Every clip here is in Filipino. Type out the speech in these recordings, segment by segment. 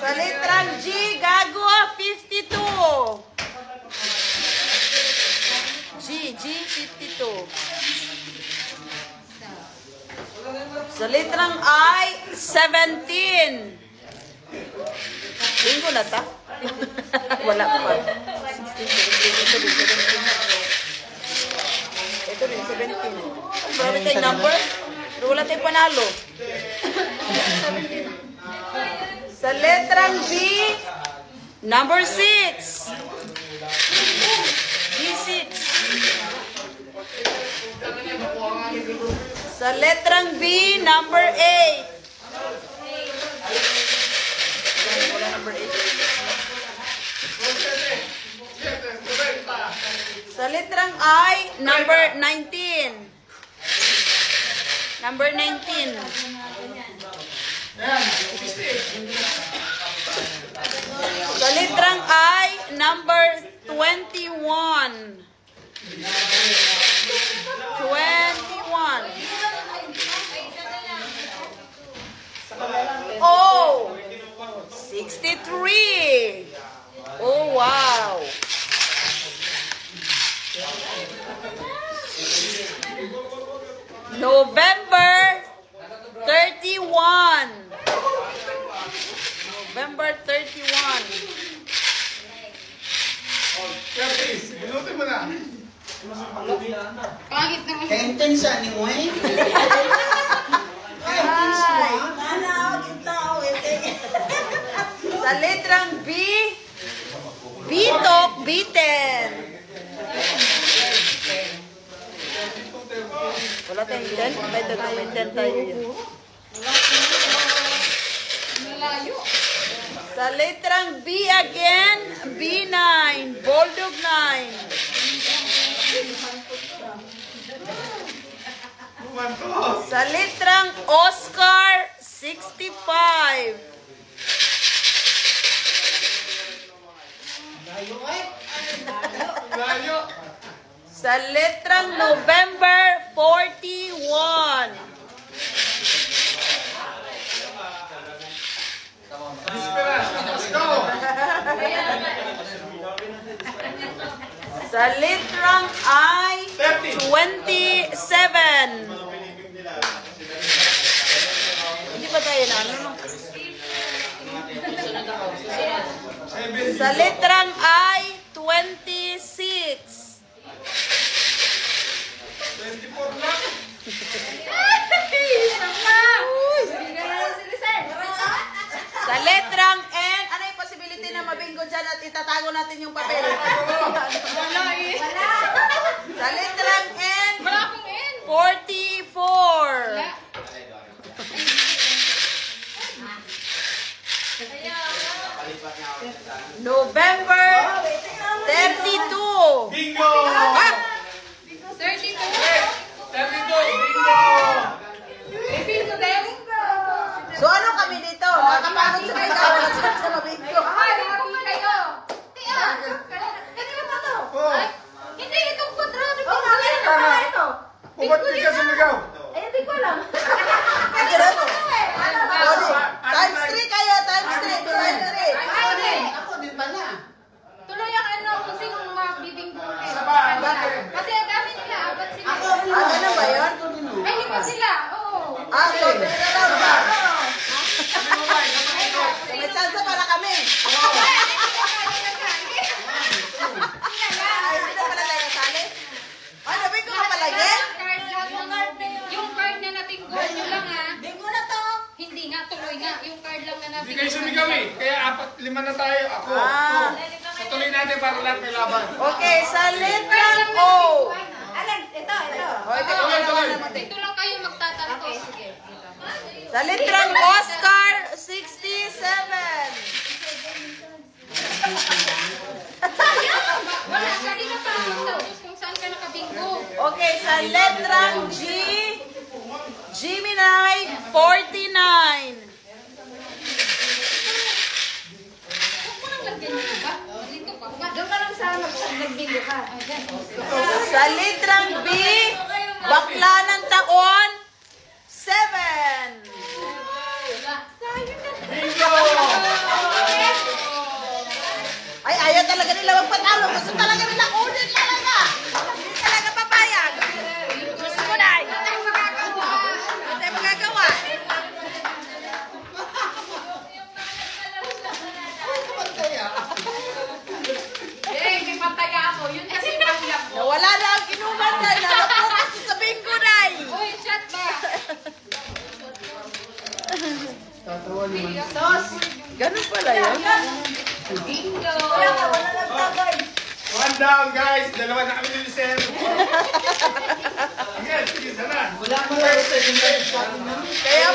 Sa letrang G, gago, 52. G, 52. Sa letrang I, 17. Bingo na ta? Wala pa. 16, 17. Ito rin, 17. Marami tayong number. Pero wala tayong panalo. 17. Sa letrang B, number 6. B6. Sa letrang B, number 8. Wala number 8. Sa letrang I, number 19. Number 19. Sa letrang I, number 21. 21. Oh! 63. Oh, wow. November 31. November 31. Binutin mo na. Pangit naman. Kenten sa ni mo eh. Sa letrang B, bitok, biten. Wala tayong 10? May 10 tayo yun. Malayo. Sa letrang B again, B9, boldog 9. Sa letrang Oscar, 65. Layo. Sa letrang November, 41. Let's go. Sa letrang I, 27. Hindi pa tayo na ano? Sa letrang I, 26. 24 na. Sa letrang N, ano yung possibility na mabingo dyan at itatago natin yung papel? Wala eh. Sa letrang N, Wala akong N. 44. Wala. November 32. Bingo. Ha? 32. 32. Bingo. May bingo din. So ano kami dito? Nakapagod sa bigaw. Sa mabingo. Ay, happy kayo. Tiya. Kanina pa to. Oh. Ay, hindi, itong kwadrado. Oh, mamaya na pala ito. Ba't di ka sumigaw? Ay, hindi ko alam. Times 3 kayo, times 3. Times 3. Ay, Ako din pala. tuloy ang ano kung sinong mabibinggo ulit. Sabay. Kasi ang dami nila, apat sila. Ako rin. Ah, ganun ba yun? Ay, hindi pa sila. Oo. Ah, so, pinagalaw ba? Sabi mo ba? May chance para kami. Ay, hindi na pala tayo kasali. Ay, nabingo ka pala, Jen? Yung card na natinggo nyo lang ha. Bingo na to. Hindi nga, tuloy nga. Yung card lang na Hindi natinggo. kayo sumigaw eh. Kaya 4-5 na tayo. Ako. Ah. So tuloy natin para lahat may laban. Okay, sa letrang O. Alam, ito. O, ito ko tuloy. naman mo. Ito lang kayo magtatanto. Sige. Sa letrang Oscar, 67. Wala, kanina pa ako tapos kung saan ka nakabinggo. Okay, sa letrang G, Gemini, 49. Huwag mo nang lagyan nyo ba? Dito pa. Doon ka lang sa nagbingo ka. Sa letrang B, bakla ng taon, 7. Wala. Bingo! sila magpatalo. Gusto talaga nila kunin talaga. Hindi talaga papayag. Gusto mo na. Hindi tayo magagawa. Eh, may pantaya ako. Yun kasi pangyap ko. Nawala na ang inuman dahil nalapokas sa bingo na. Uy, chat ba? Ganun pala yun. Bingo. One down, guys. Dalawa na kami ni Sir. Again, isa na. Wala mo lang sa second shot na. Kaya,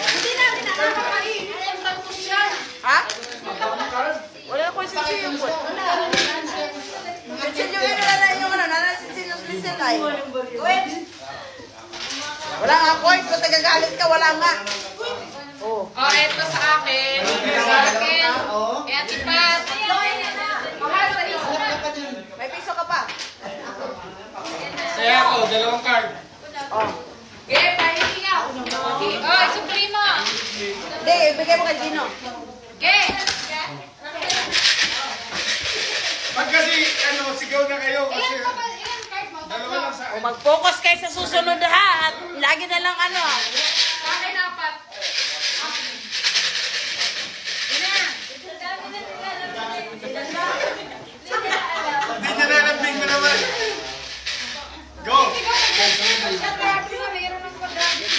Hindi namin nakakapain. Ang tapos yan. ha? Wala ko si Chiyo po. Si Chiyo yun na yung ano, nana si Chiyo Slisel ay. Wala nga point, kung tagagalit ka, wala nga. Oh. Oh, eto sa akin. Sa akin. Oo. Kaya tipat. Mahal sa isa. May piso ka pa. Kaya ako, dalawang card. Oh. Okay, pahingi ako. Okay. Oh, supremo. Hindi, ibigay mo kay Gino. Okay. Pag kasi, sigaw na kayo. Kasi, Ilan card mo? dalawa lang sa O mag-focus kayo sa susunod ha. At lagi na lang ano. Sa akin apat. Hindi nyo na nabing mo naman. Go!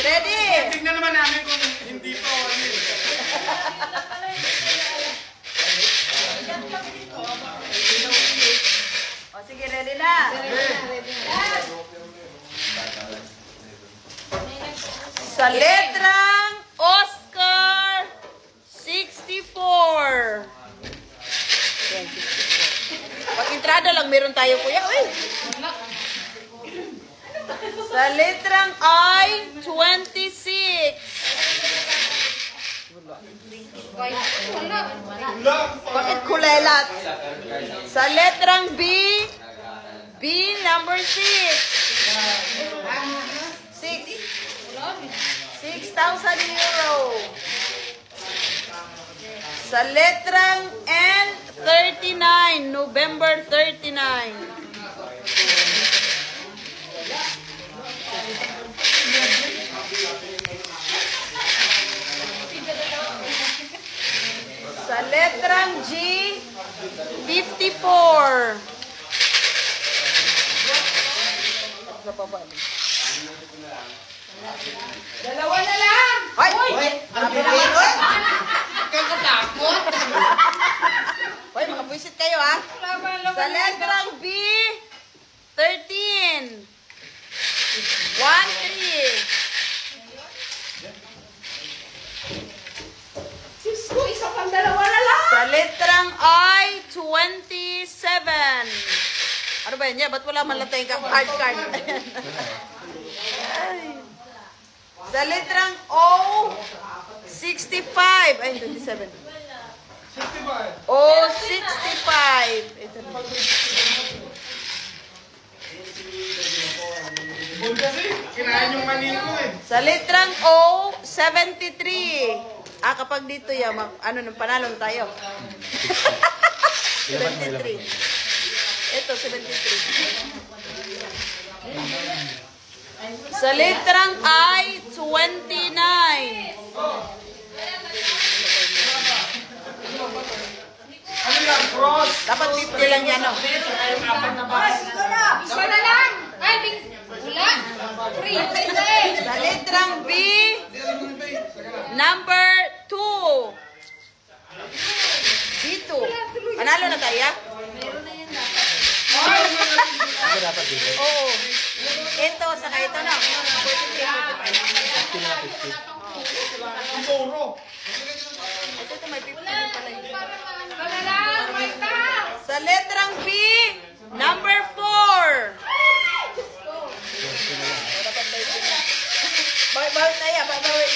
Ready? Tingnan naman namin kung hindi pa o ano yun. O sige, ready na. Sa letrang Oscar 64. Yan, 64. Pag entrada lang meron tayo, kuya. Uy! Sa letrang I, 26. Wala. Bakit kulelat? Sa letrang B, B number 6. 6,000 euro. Sa letrang N, 39, November 39. Sa letrang G, 54. Dalawa na lang. Hoy! Hoy, Sabi naman, hoy! Kakatakot. Hoy, mga puwisit kayo, ha? Sa letrang B, 13. 1, 3. Sis ko, isa pang dalawa na lang. Sa letrang I, 27. Ano ba yun? Yeah, ba't wala man lang tayong hard card? Ay. Sa letrang O, 65. Ay, 27. 65. O, 65. Ito na. Bol kasi, kinain yung manin ko eh. Sa letrang O, 73. Kapag dito yan, nung panalo na tayo. 73. Ito, 73. Sa letrang I, 29. Ano yan, cross? Dapat 50 lang yan, no? Isa na lang. Ay, wala. Three. Isa eh. Sa letrang B, number 2. B2. Panalo na tayo? Oo. Ito, saka ito, no? 43, 45. Ang puro. Ito, may 50 din pala yun. Isa na lang. May tao. Sa letrang B, number 4. Bawal tayo, bawal.